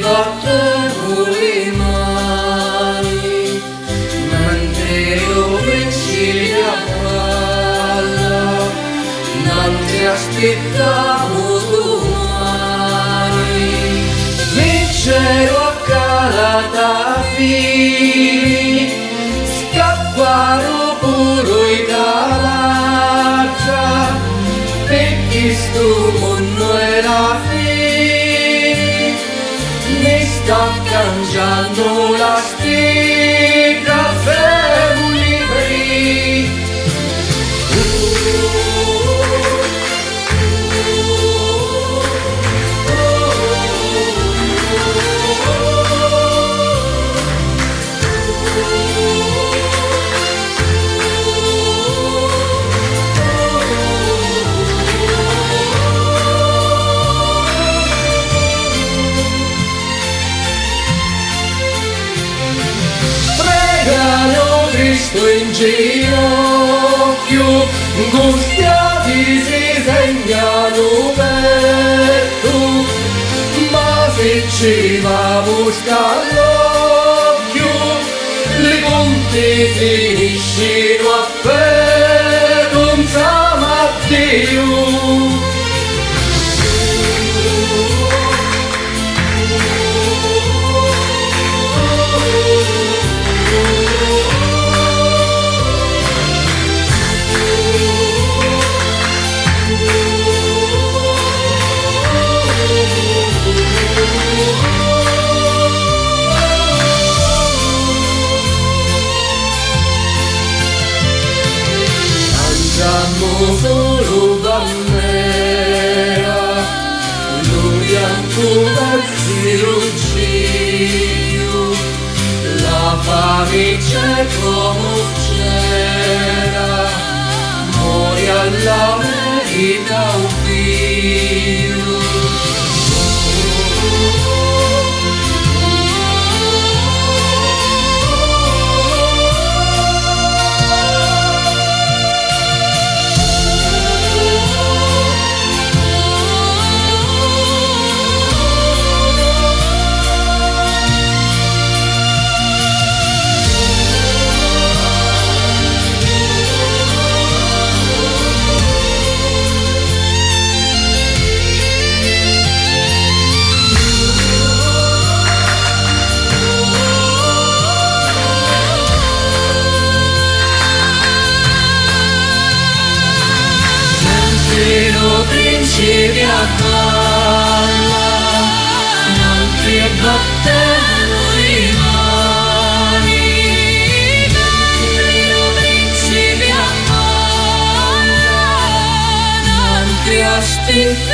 battevo le mani, mentre io pensi a palla, non ti aspettavo domani. Vincero a Calatafimi, scapparono pure i Calaccia, perché sto mondo era fine, mi sta cangiando la stella, femmini liberi. Cristo in ginocchio, gustiati si segnano petto, ma se ci va busca l'occhio, le conti finiscono a petto, non siamo a Dio. Siamo solo bambera, noi ancora zio, la fame c'è come c'era, muore alla verità un figlio. Principi a palla, non ti battevo le mani, mentre principi a palla, non ti aspettavo.